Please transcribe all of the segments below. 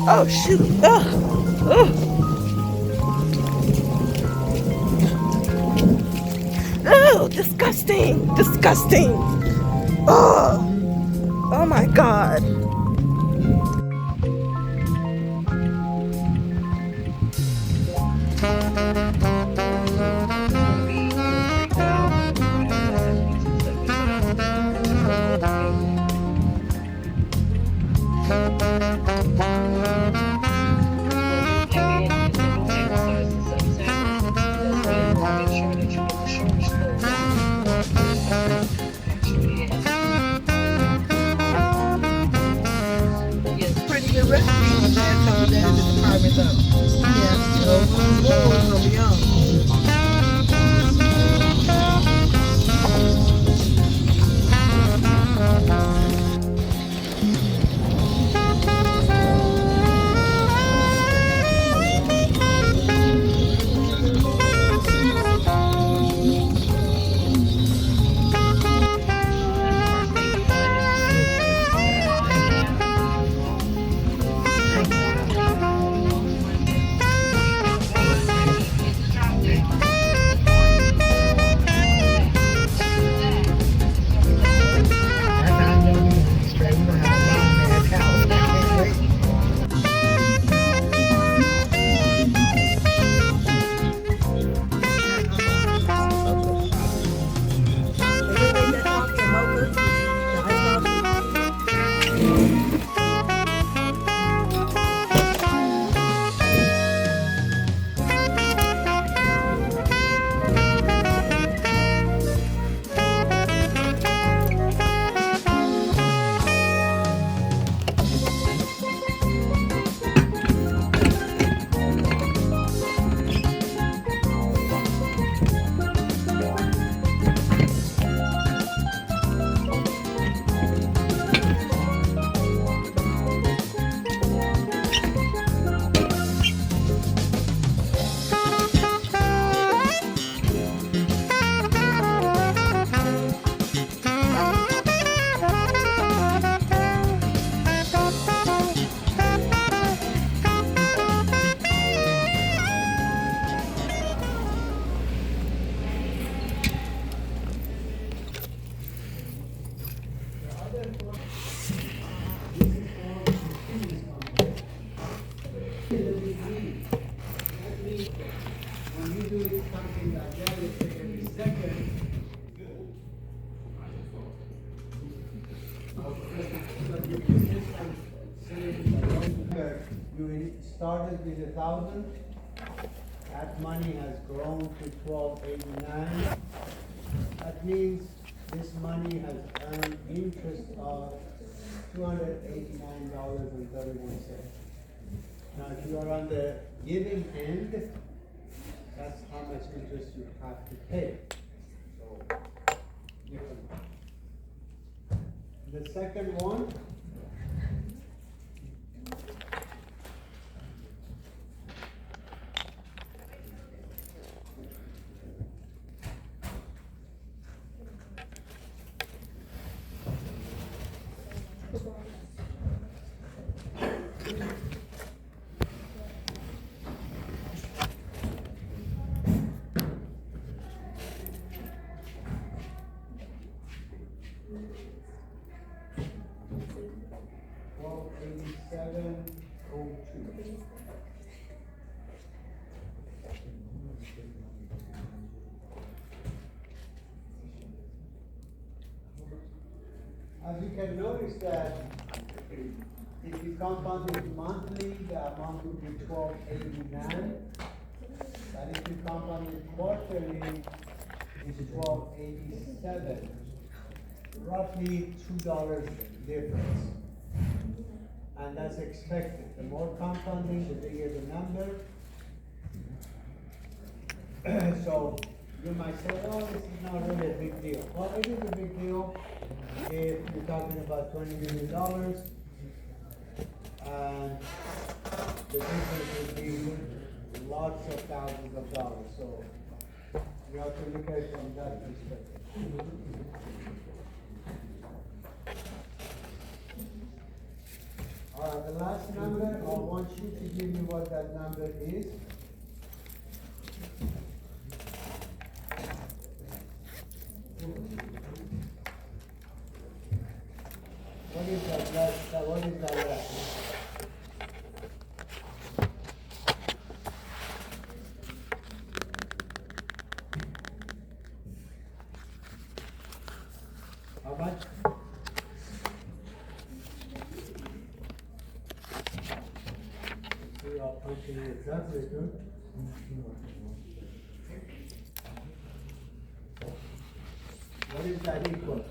Oh shoot. Oh, disgusting. Disgusting. Oh, oh my God. Pretty good recipe. Add some of that into the parmesan. Yeah, so more is gonna be on. You started with 1,000. That money has grown to 1289. That means this money has earned interest of $289.31. Now, if you are on the giving end, that's how much interest you have to pay. So, different. The second one, $1287.02. As you can notice that if you compound it monthly, the amount would be 1289. But if you compound it quarterly, it's 1287. Roughly $2 difference. And that's expected. The more compounding, the bigger the number. So you might say, oh, this is not really a big deal. Well, it is a big deal if you're talking about $20 million, and the difference would be lots of thousands of dollars. So you have to look at it from that perspective. All right, the last number, I want you to give me what that number is. What is that last, what is that last? How much? We are punching it exactly, good. What is that equal to?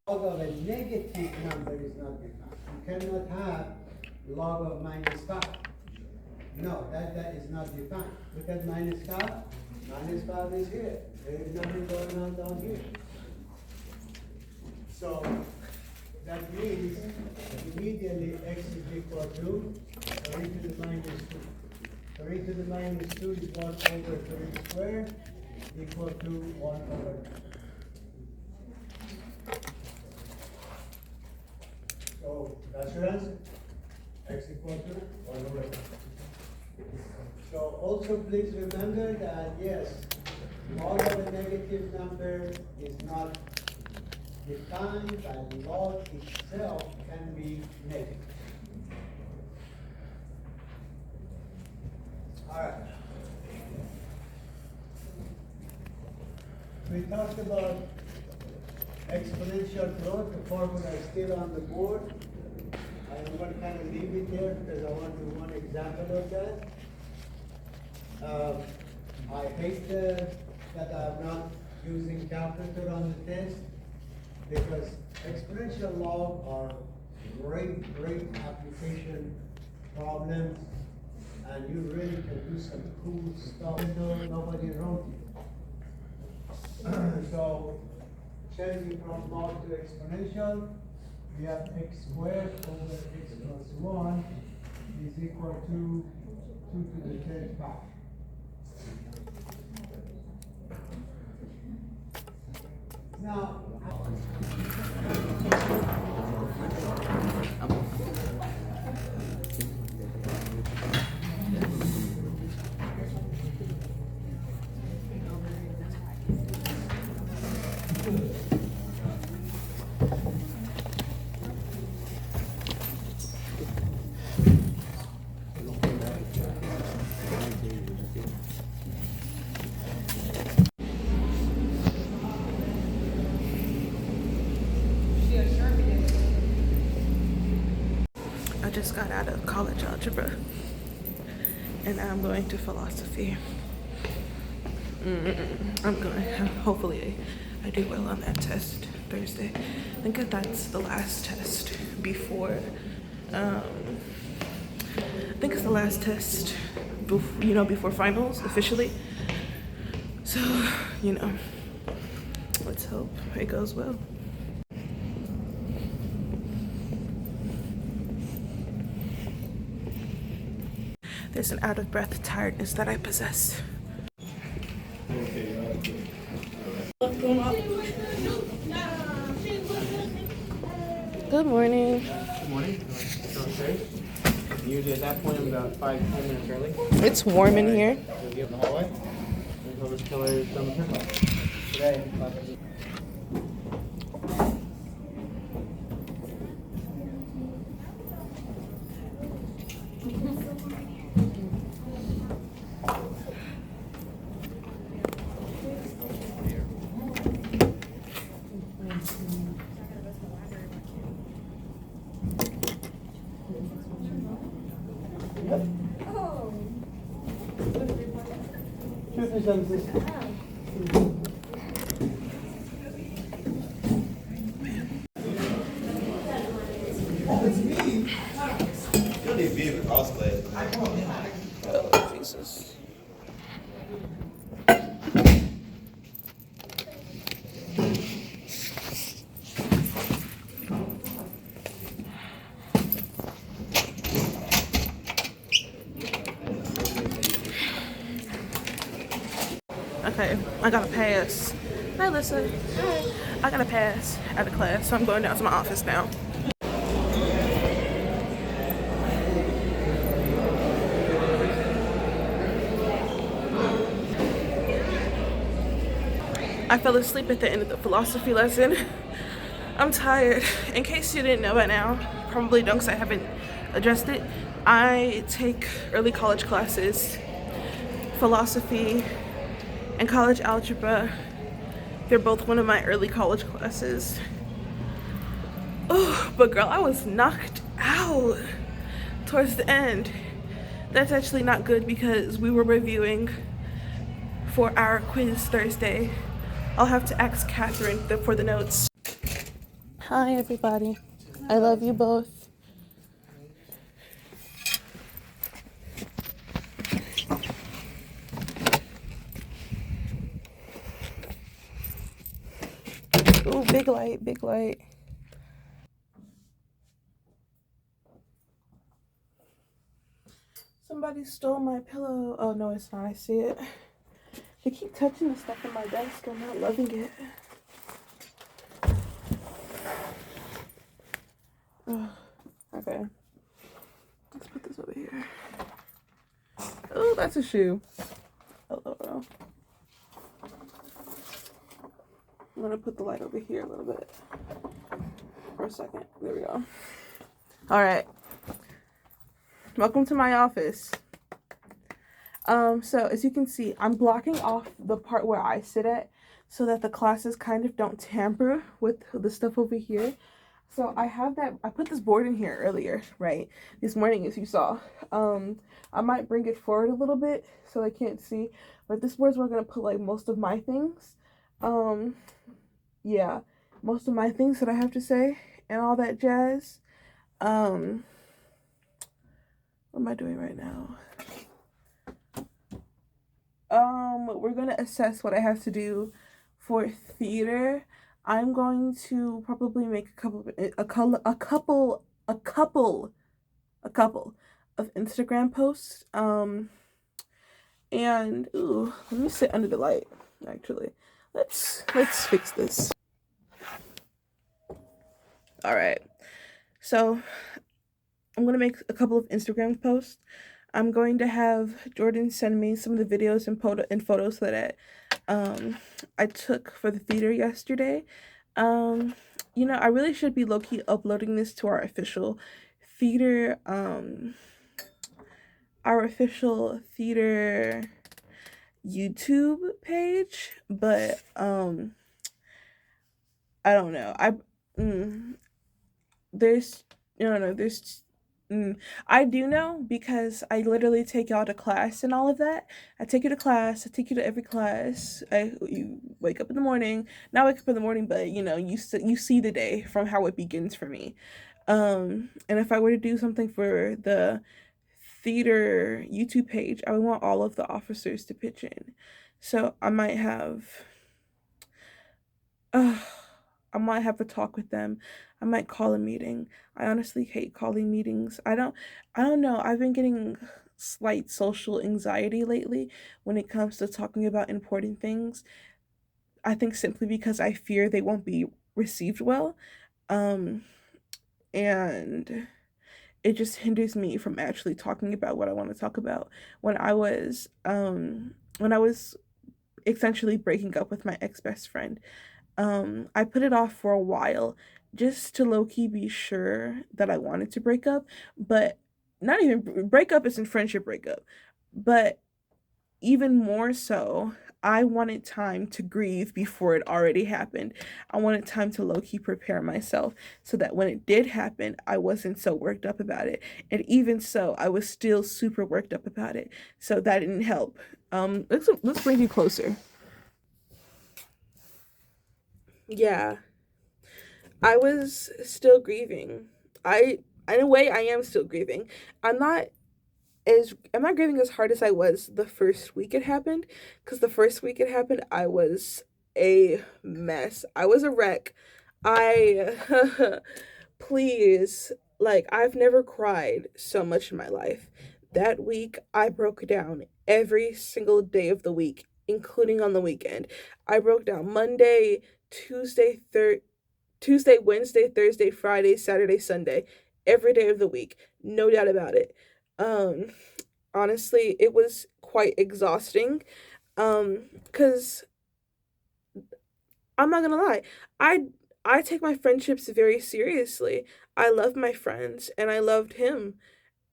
Log of a negative number is not defined. You cannot have log of minus 5. No, that is not defined. Look at minus 5. Minus 5 is here. There is nothing going on down here. So that means immediately x is equal to 3 to the minus 2. 3 to the minus 2 is 1 over 3 squared equal to 1 over 2. So that's your answer. X equal to 1 over 2. So also please remember that yes, log of a negative number is not defined, and log itself can be negative. All right. We talked about exponential growth. The formula is still on the board. I am going to kind of leave it there because I want to do one example of that. I hate that I'm not using calculator on the test because exponential log are great application problems, and you really can do some cool stuff though nobody wrote it. So changing from log to exponential, we have x squared over x plus 1 is equal to 2 to the 10th power. Now, I just got out of college algebra and I'm going to philosophy. I'm going to, hopefully I do well on that test Thursday. I think that that's the last test before, I think it's the last test before finals officially. So, let's hope it goes well. There's an out-of-breath tiredness that I possess. Good morning. Good morning. Usually at that point I'm about 5-10 minutes early. It's warm in here. We'll be up in the hallway. And go over to Killer down the turnpike. Today, You need to be with cross class. Oh, Jesus. Okay, I gotta pass. Hi, Alyssa. Hi. I gotta pass out of class, so I'm going down to my office now. I fell asleep at the end of the philosophy lesson. I'm tired. In case you didn't know by now, probably don't because I haven't addressed it, I take early college classes, philosophy and college algebra. They're both one of my early college classes. Oh, but girl, I was knocked out towards the end. That's actually not good because we were reviewing for our quiz Thursday. I'll have to ask Catherine for the notes. Hi, everybody. I love you both. Ooh, big light, big light. Somebody stole my pillow. Oh, no, it's not. I see it. They keep touching the stuff on my desk. I'm not loving it. Ugh. Okay. Let's put this over here. Oh, that's a shoe. Oh. I'm gonna put the light over here a little bit. For a second. There we go. Alright. Welcome to my office. So as you can see, I'm blocking off the part where I sit at so that the classes kind of don't tamper with the stuff over here. So I put this board in here earlier, right? This morning, as you saw. I might bring it forward a little bit so they can't see, but this board's where I'm gonna put like most of my things. Yeah, most of my things that I have to say and all that jazz. What am I doing right now? We're gonna assess what I have to do for theater. I'm going to probably make a couple of Instagram posts. And ooh, let me sit under the light. Actually, let's fix this. All right, so I'm gonna make a couple of Instagram posts. I'm going to have Jordan send me some of the videos and photos that I took for the theater yesterday. You know, I really should be low-key uploading this to our official theater YouTube page, but I don't know. I do know because I literally take y'all to class and all of that. I take you to class. I take you to every class. You wake up in the morning. Not wake up in the morning, but you know, you see the day from how it begins for me. And if I were to do something for the theater YouTube page, I would want all of the officers to pitch in. So I might have a talk with them. I might call a meeting. I honestly hate calling meetings. I don't know. I've been getting slight social anxiety lately when it comes to talking about important things. I think simply because I fear they won't be received well. And it just hinders me from actually talking about what I want to talk about. When I was essentially breaking up with my ex-best friend, I put it off for a while just to low-key be sure that I wanted to break up, but not even break up isn't friendship breakup, but even more so, I wanted time to grieve before it already happened. I wanted time to low-key prepare myself so that when it did happen, I wasn't so worked up about it. And even so, I was still super worked up about it. So that didn't help. Let's bring you closer. Yeah, I was still grieving. In a way, I am still grieving. I'm not I'm not grieving as hard as I was the first week it happened, because the first week it happened, I was a mess. I was a wreck. I please, like, I've never cried so much in my life. That week, I broke down every single day of the week, including on the weekend. I broke down Monday, Tuesday, Wednesday, Thursday, Friday, Saturday, Sunday, every day of the week. No doubt about it. Um, Honestly, it was quite exhausting. Cause I'm not gonna lie, I I take my friendships very seriously. I love my friends and I loved him.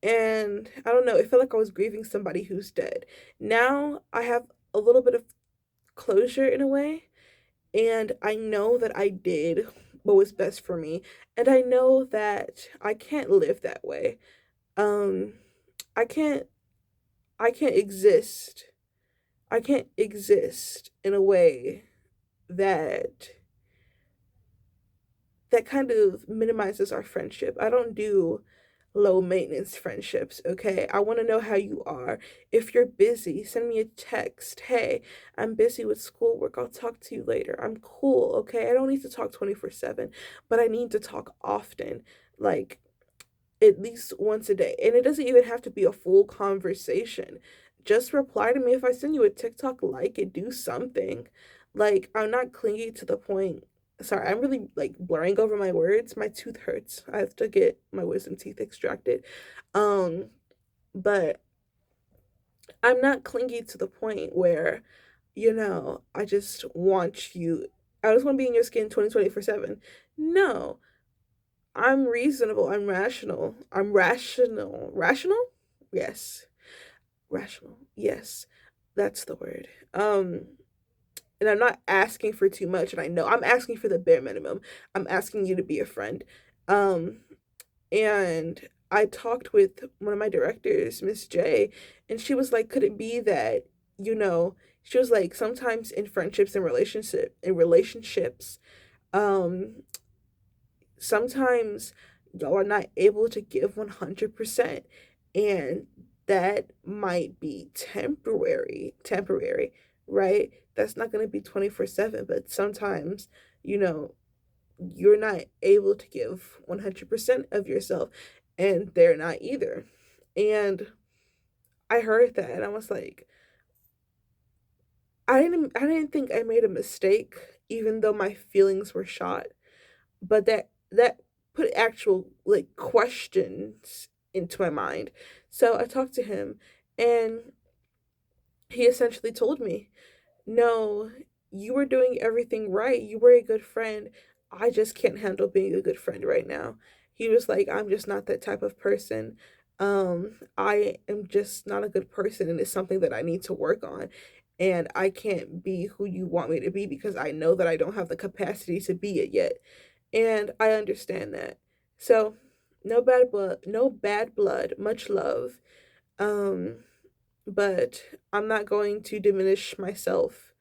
And I don't know, it felt like I was grieving somebody who's dead. Now I have a little bit of closure in a way, and I know that I did what was best for me, and I know that I can't live that way. Um I can't I can't exist. I can't exist in a way that kind of minimizes our friendship. I don't do low maintenance friendships, okay? I want to know how you are. If you're busy, send me a text. Hey, I'm busy with schoolwork. I'll talk to you later. I'm cool, okay? I don't need to talk 24/7, but I need to talk often. Like, at least once a day. And it doesn't even have to be a full conversation. Just reply to me if I send you a TikTok, like it, do something. Like, I'm not clingy to the point. Sorry, I'm really like blurring over my words. My tooth hurts. I have to get my wisdom teeth extracted. Um, but I'm not clingy to the point where, I just want you. I just want to be in your skin 24/7. No, I'm reasonable. I'm rational. I'm rational. Rational? Yes. Rational. Yes. That's the word. And I'm not asking for too much, and I know I'm asking for the bare minimum. I'm asking you to be a friend. Um and I talked with one of my directors, Miss J, and she was like, could it be that, you know, she was like, sometimes in friendships and relationships, um sometimes y'all are not able to give 100%, and that might be temporary, right? That's not going to be 24/7, but sometimes, you know, you're not able to give 100% of yourself, and they're not either. And I heard that and I was like, I didn't think I made a mistake, even though my feelings were shot, but that put actual like questions into my mind. So I talked to him, and he essentially told me, "No, you were doing everything right. You were a good friend. I just can't handle being a good friend right now." He was like, "I'm just not that type of person. I am just not a good person, and it's something that I need to work on. And I can't be who you want me to be because I know that I don't have the capacity to be it yet." And I understand that. So, no bad blood, much love. Um, but I'm not going to diminish myself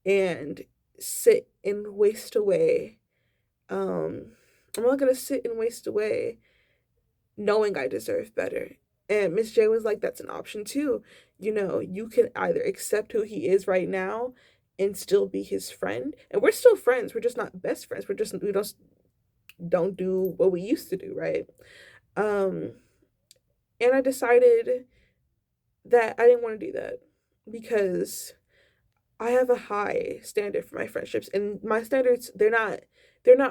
and sit and waste away. Um, I'm not gonna sit and waste away knowing I deserve better. And Miss J was like, that's an option too. You can either accept who he is right now and still be his friend. And we're still friends. We're just not best friends. We don't do what we used to do, right? Um, and I decided that I didn't want to do that because I have a high standard for my friendships, and my standards, they're not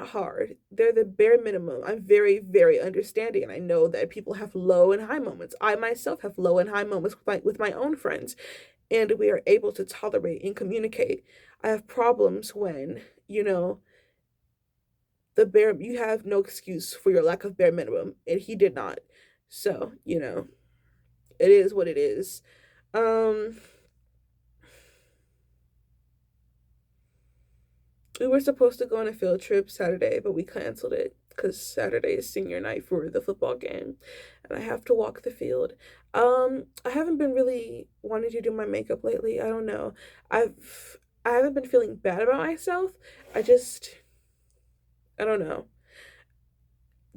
hard. They're the bare minimum. I'm very, very understanding, and I know that people have low and high moments. I myself have low and high moments with my own friends, and we are able to tolerate and communicate. I have problems when, you have no excuse for your lack of bare minimum, and he did not. So, it is what it is. Um we were supposed to go on a field trip Saturday, but we canceled it because Saturday is senior night for the football game, and I have to walk the field. I haven't been really wanting to do my makeup lately. I don't know. I haven't been feeling bad about myself. I don't know.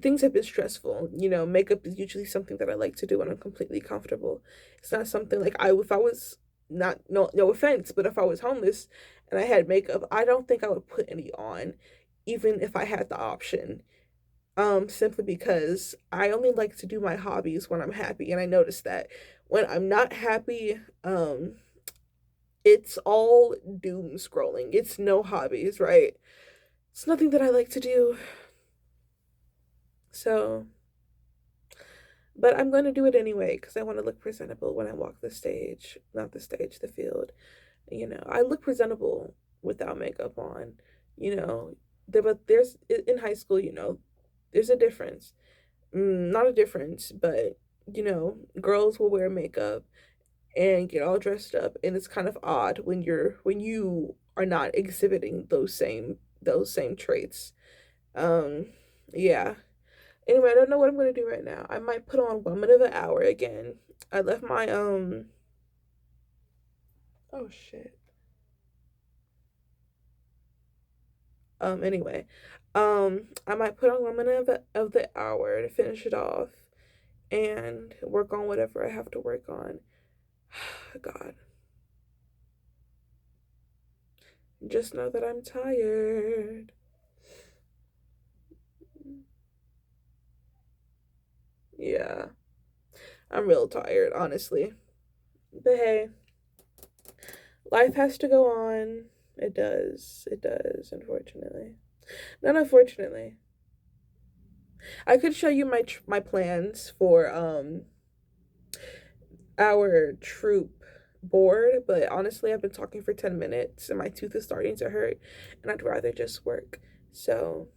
Things have been stressful. You know, makeup is usually something that I like to do when I'm completely comfortable. It's not something like if I was not no offense, but if I was homeless and I had makeup, I don't think I would put any on, even if I had the option. Simply because I only like to do my hobbies when I'm happy, and I noticed that when I'm not happy, it's all doom scrolling. It's no hobbies, right? It's nothing that I like to do. So, but I'm going to do it anyway because I want to look presentable when I walk the stage, not the stage, the field. You know, I look presentable without makeup on, you know. But there's in high school, you know, there's a difference. Not a difference, but you know, girls will wear makeup and get all dressed up, and it's kind of odd when you are not exhibiting those same traits. Um, yeah. Anyway, I don't know what I'm gonna do right now. I might put on Woman of the Hour again. I left my oh shit. Anyway, I might put on Woman of the Hour to finish it off and work on whatever I have to work on. God. Just know that I'm tired. Yeah. I'm real tired, honestly. But hey, life has to go on. It does. It does, unfortunately. Not unfortunately. I could show you my plans for our troop board, but honestly, I've been talking for 10 minutes and my tooth is starting to hurt, and I'd rather just work. So,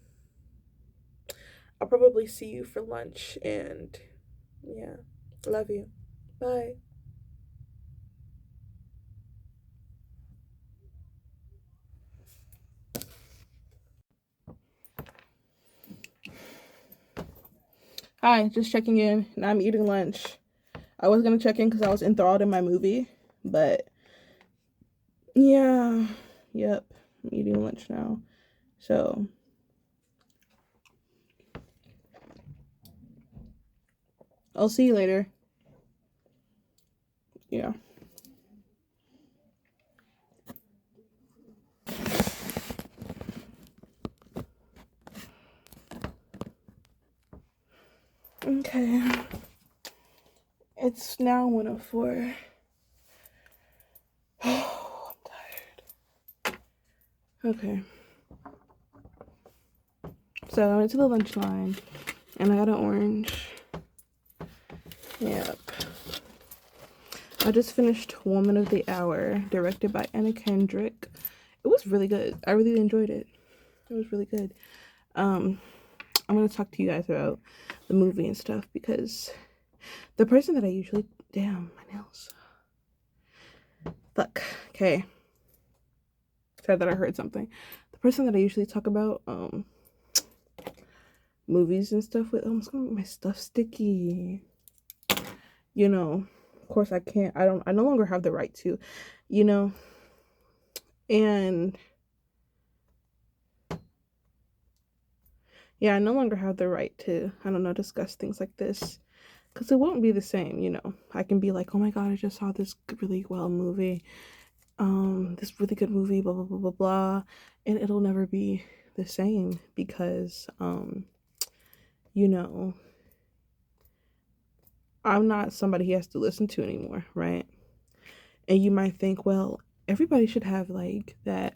I'll probably see you for lunch, and yeah, love you. Bye. Hi, just checking in. Now I'm eating lunch. I was gonna check in because I was enthralled in my movie, but yeah, yep, I'm eating lunch now. So, I'll see you later. Yeah. Okay. It's now 1:04. Oh, I'm tired. Okay. So I went to the lunch line and I got an orange. Yep. I just finished Woman of the Hour, directed by Anna Kendrick. It was really good. I really enjoyed it. It was really good. I'm gonna talk to you guys about the movie and stuff because the person that I usually damn my nails. Fuck. Okay. Said that I heard something. The person that I usually talk about movies and stuff with, it's gonna make my stuff sticky. You know, of course I can't. I no longer have the right to, you know, and yeah, I no longer have the right to, I don't know, discuss things like this because it won't be the same, you know. I can be like, oh my god, I just saw this really well movie, this really good movie, blah blah blah blah blah, and it'll never be the same because you know, I'm not somebody he has to listen to anymore, right? And you might think, well, everybody should have like that.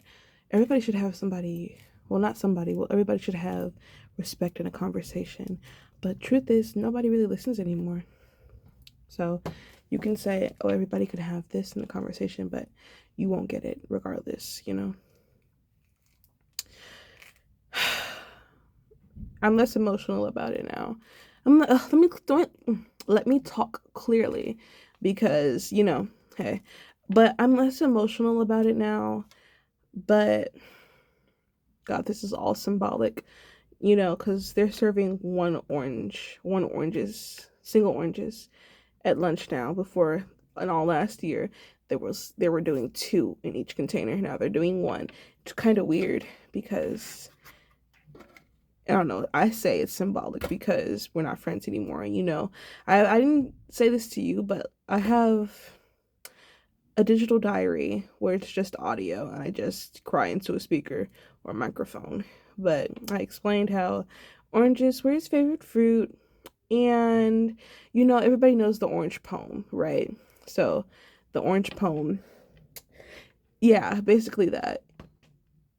Everybody should have somebody, well, not somebody, well, everybody should have respect in a conversation. But truth is, nobody really listens anymore. So you can say, oh, everybody could have this in the conversation, but you won't get it regardless, you know? I'm less emotional about it now. Let me talk clearly because, you know, hey, but I'm less emotional about it now, but God, this is all symbolic, you know, because they're serving single oranges at lunch now. Before, in all last year, they were doing 2 in each container. Now they're doing 1. It's kind of weird because I don't know. I say it's symbolic because we're not friends anymore. And, you know, I didn't say this to you, but I have a digital diary where it's just audio and I just cry into a speaker or a microphone. But I explained how oranges were his favorite fruit. And, you know, everybody knows the orange poem, right? So the orange poem, yeah, basically that.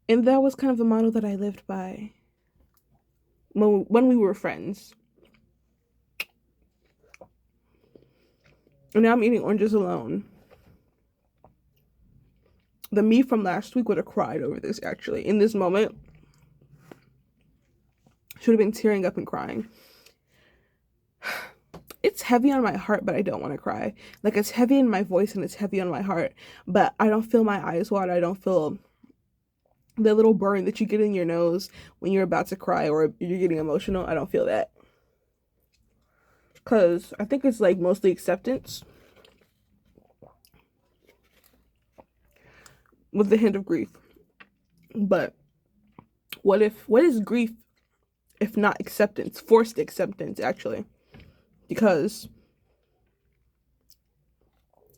And that was kind of the motto that I lived by when we were friends. And now I'm eating oranges alone. The me from last week would have cried over this, actually. In this moment, should have been tearing up and crying. It's heavy on my heart, but I don't want to cry. Like, it's heavy in my voice and it's heavy on my heart, but I don't feel my eyes water. I don't feel the little burn that you get in your nose when you're about to cry or you're getting emotional. I don't feel that. Because I think it's like mostly acceptance with the hint of grief. But what is grief if not acceptance? Forced acceptance, actually. Because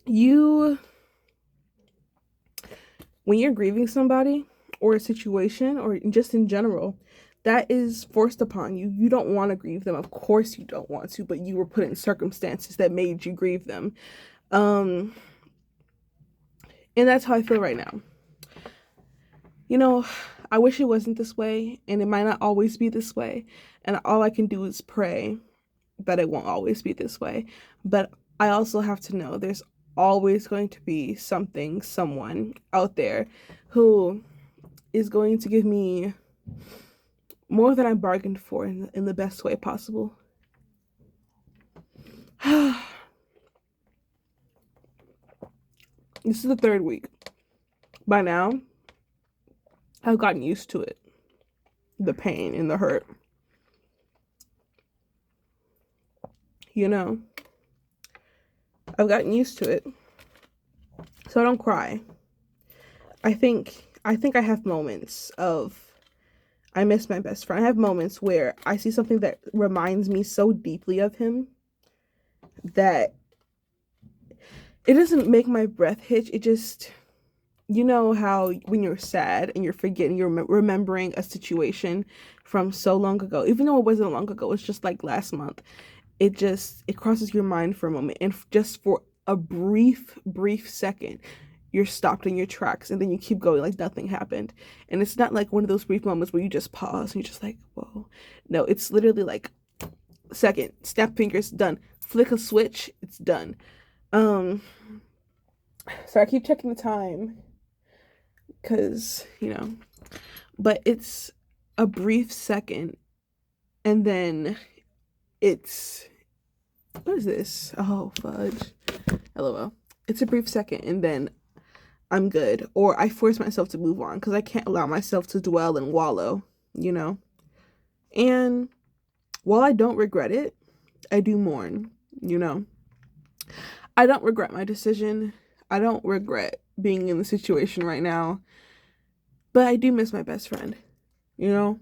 when you're grieving somebody or a situation or just in general, that is forced upon you. You don't want to grieve them. Of course you don't want to, but you were put in circumstances that made you grieve them. And that's how I feel right now. You know, I wish it wasn't this way, and it might not always be this way. And all I can do is pray that it won't always be this way. But I also have to know there's always going to be someone out there who is going to give me more than I bargained for in the best way possible. This is the 3rd week. By now, I've gotten used to it. The pain and the hurt. You know, I've gotten used to it. So I don't cry. I think I have moments of I miss my best friend. I have moments where I see something that reminds me so deeply of him that it doesn't make my breath hitch. It just, you know how when you're sad and you're remembering a situation from so long ago, even though it wasn't long ago, it's just like last month. It crosses your mind for a moment, and just for a brief second, you're stopped in your tracks, and then you keep going like nothing happened. And it's not like one of those brief moments where you just pause and you're just like, whoa. No, it's literally like second, snap fingers, done. Flick a switch, it's done. So I keep checking the time because, you know, but it's a brief second, and then what is this? Oh, fudge. LOL. It's a brief second, and then I'm good. Or I force myself to move on because I can't allow myself to dwell and wallow, you know? And while I don't regret it, I do mourn, you know? I don't regret my decision. I don't regret being in the situation right now. But I do miss my best friend, you know?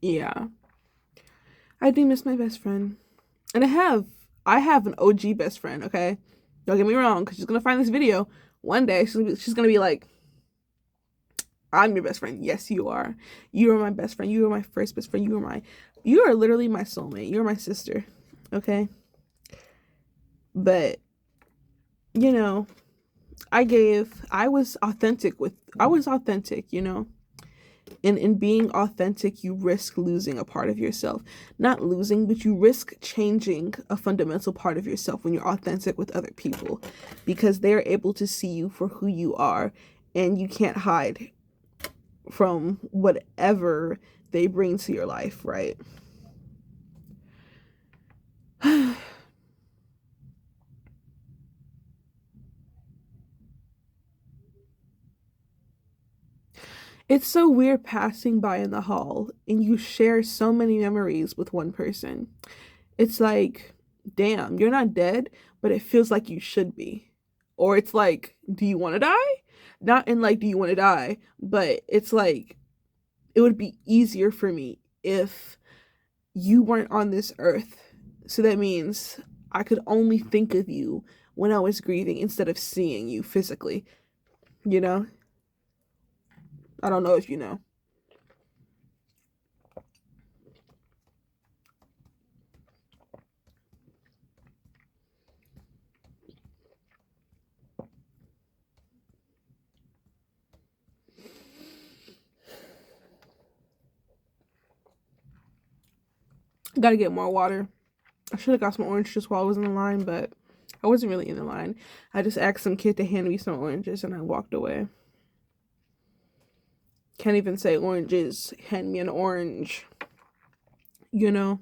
Yeah. I do miss my best friend. And I have an OG best friend, okay? Don't get me wrong, because she's going to find this video. One day, she's going to be like, I'm your best friend. Yes, you are. You are my best friend. You are my first best friend. You are literally my soulmate. You're my sister, okay? But, you know, I was authentic, you know? And in being authentic, you risk losing a part of yourself. Not losing, but you risk changing a fundamental part of yourself when you're authentic with other people, because they're able to see you for who you are, and you can't hide from whatever they bring to your life, right? It's so weird passing by in the hall and you share so many memories with one person. It's like, damn, you're not dead, but it feels like you should be. Or it's like, do you want to die? Not in like, do you want to die? But it's like, it would be easier for me if you weren't on this earth. So that means I could only think of you when I was grieving instead of seeing you physically, you know? I don't know if you know. Gotta get more water. I should have got some orange juice while I was in the line, but I wasn't really in the line. I just asked some kid to hand me some oranges and I walked away. Can't even say oranges. Hand me an orange. You know?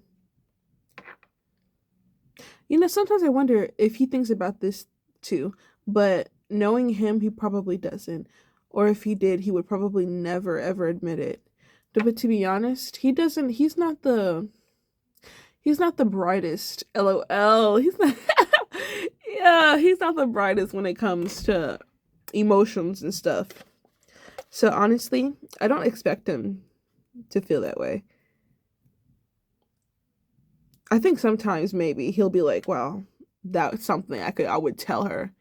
Sometimes I wonder if he thinks about this too, but knowing him, he probably doesn't. Or if he did, he would probably never ever admit it. But to be honest, he's not the brightest. LOL. He's not yeah, he's not the brightest when it comes to emotions and stuff. So honestly, I don't expect him to feel that way. I think sometimes maybe he'll be like, well, that's something I would tell her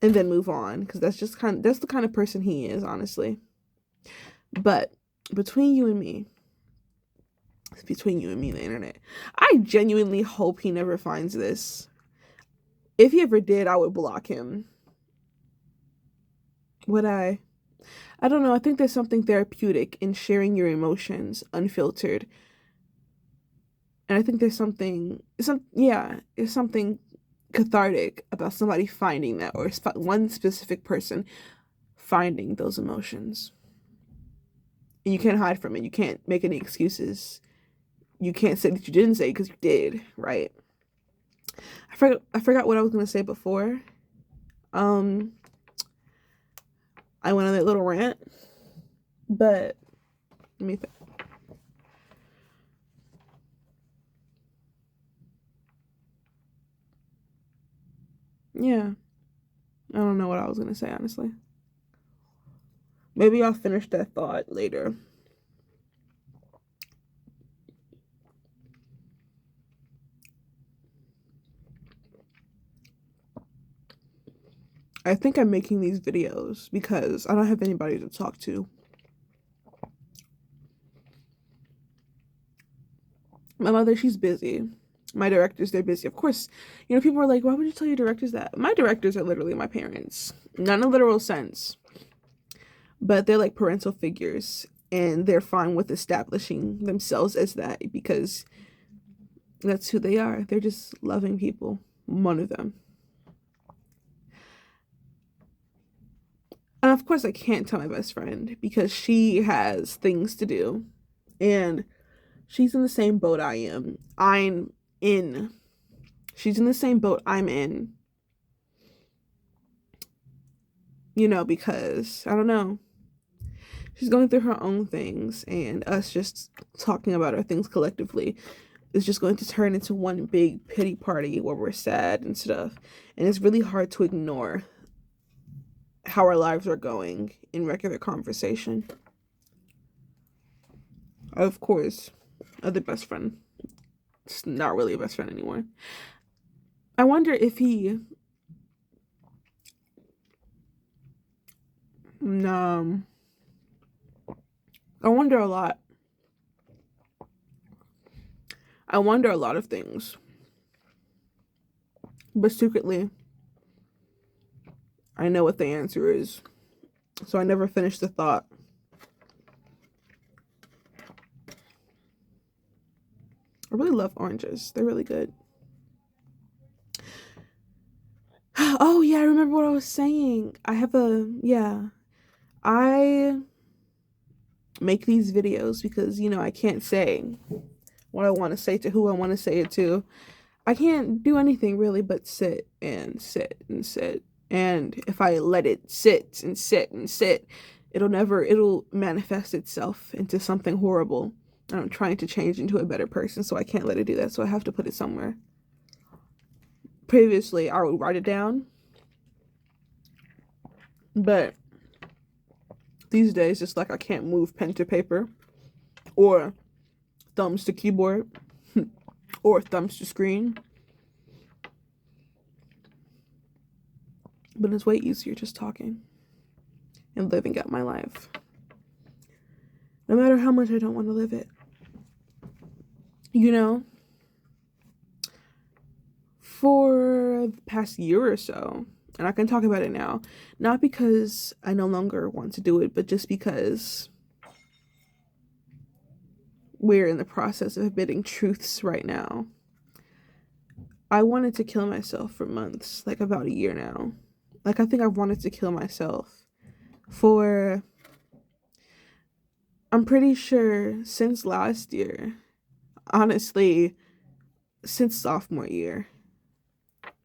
and then move on, because that's the kind of person he is, honestly. But between you and me, it's between you and me and the internet, I genuinely hope he never finds this. If he ever did, I would block him. Would I? I don't know. I think there's something therapeutic in sharing your emotions unfiltered. And I think there's something cathartic about somebody finding that, or one specific person finding those emotions. And you can't hide from it. You can't make any excuses. You can't say that you didn't say because you did, right? I forgot what I was going to say before. I went on that little rant, but let me think. Yeah, I don't know what I was gonna say, honestly. Maybe I'll finish that thought later. I think I'm making these videos because I don't have anybody to talk to. My mother, she's busy. My directors, they're busy. Of course, people are like, why would you tell your directors that? My directors are literally my parents. Not in a literal sense. But they're like parental figures. And they're fine with establishing themselves as that because that's who they are. They're just loving people. One of them. And of course, I can't tell my best friend because she has things to do. And she's in the same boat I am. She's in the same boat I'm in. Because, I don't know. She's going through her own things, and us just talking about our things collectively is just going to turn into one big pity party where we're sad and stuff. And it's really hard to ignore how our lives are going in regular conversation. Of course, other best friend. It's not really a best friend anymore. I wonder if he... I wonder a lot. I wonder a lot of things. But secretly, I know what the answer is. So I never finish the thought. I really love oranges. They're really good. Oh, yeah, I remember what I was saying. make these videos because, you know, I can't say what I want to say to who I want to say it to. I can't do anything really but sit and sit and sit. And if I let it sit and sit and sit, it'll manifest itself into something horrible. And I'm trying to change into a better person, so I can't let it do that. So I have to put it somewhere. Previously, I would write it down. But these days, it's like I can't move pen to paper or thumbs to keyboard or thumbs to screen. But it's way easier just talking and living out my life. No matter how much I don't want to live it. You know, for the past year or so, and I can talk about it now, not because I no longer want to do it, but just because we're in the process of admitting truths right now. I wanted to kill myself for months, like about a year now. Like, I think I've wanted to kill myself for, I'm pretty sure, since last year. Honestly, since sophomore year.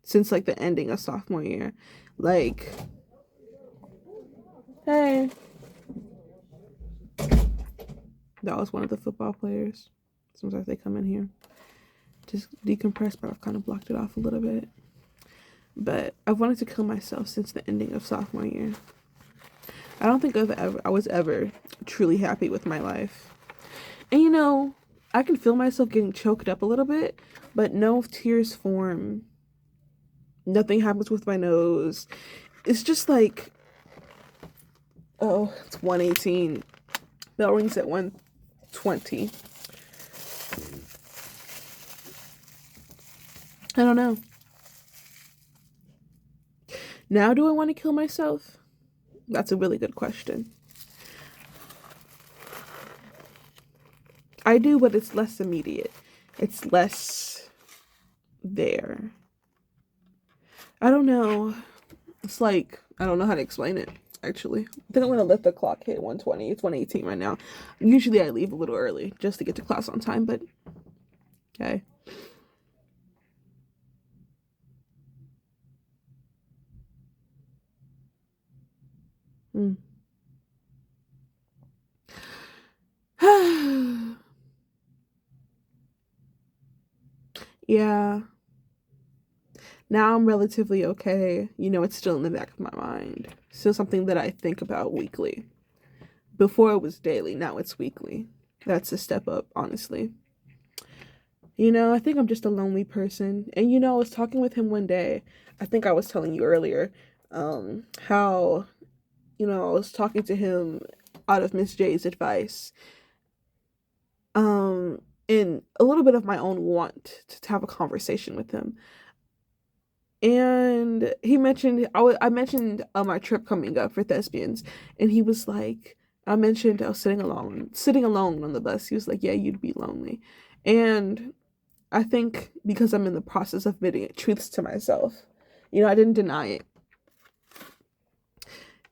Since, like, the ending of sophomore year. Like, hey. That was one of the football players. Sometimes they come in here. Just decompress, but I've kind of blocked it off a little bit. But I've wanted to kill myself since the ending of sophomore year. I don't think I was ever truly happy with my life. And you know, I can feel myself getting choked up a little bit, but no tears form. Nothing happens with my nose. It's just like, oh, it's 1:18. Bell rings at 1:20. I don't know. Now, do I want to kill myself? That's a really good question. I do, but it's less immediate. It's less there. I don't know. It's like, I don't know how to explain it, actually. I think I'm going to let the clock hit 1:20. It's 1:18 right now. Usually I leave a little early just to get to class on time, but okay. Yeah. Now I'm relatively okay. You know, it's still in the back of my mind. Still something that I think about weekly. Before it was daily, now it's weekly. That's a step up, honestly. You know, I think I'm just a lonely person. And you know, I was talking with him one day. I think I was telling you earlier, how, you know, I was talking to him out of Miss J's advice. In a little bit of my own want to have a conversation with him. And he mentioned, I mentioned my trip coming up for thespians, and he was like, I mentioned I was sitting alone on the bus. He was like, yeah, you'd be lonely. And I think because I'm in the process of admitting truths to myself, you know, I didn't deny it.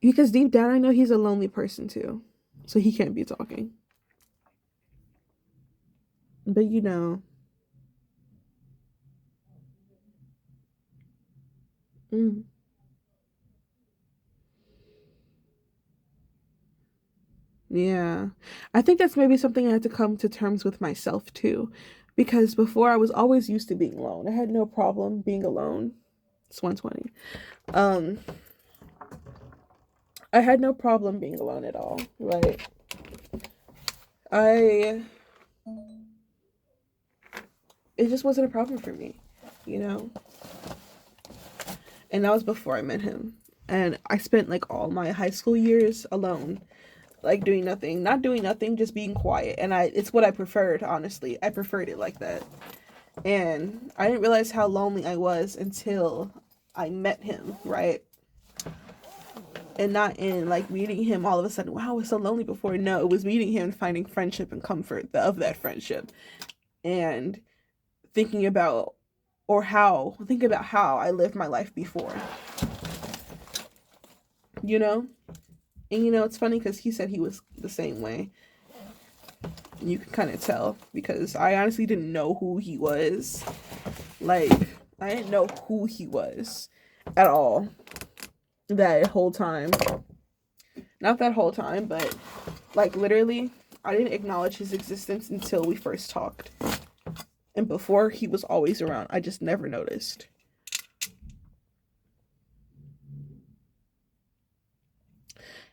Because deep down, I know he's a lonely person too. So he can't be talking. But you know. Yeah. I think that's maybe something I had to come to terms with myself too. Because before I was always used to being alone. I had no problem being alone. It's 1:20. I had no problem being alone at all, right? It just wasn't a problem for me, you know? And that was before I met him. And I spent like all my high school years alone, like doing nothing, not doing nothing, just being quiet. And it's what I preferred, honestly. I preferred it like that. And I didn't realize how lonely I was until I met him, right? And not in like meeting him all of a sudden, wow, I was so lonely before. No, it was meeting him and finding friendship and comfort of that friendship. And thinking about how I lived my life before. You know? And you know, it's funny because he said he was the same way. You can kind of tell because I honestly didn't know who he was. Like, I didn't know who he was at all that whole time. Not that whole time, but like literally, I didn't acknowledge his existence until we first talked. And before, he was always around. I just never noticed.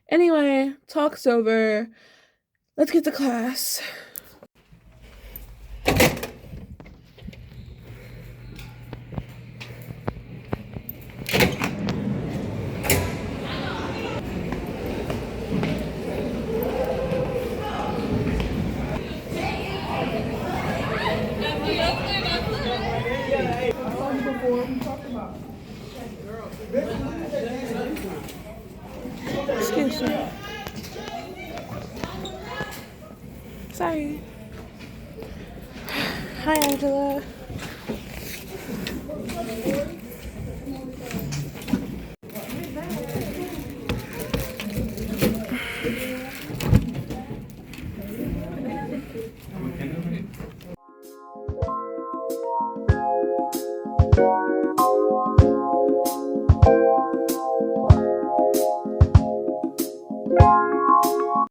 Anyway, talk's over. Let's get to class. Excuse me. Sorry. Hi, Angela.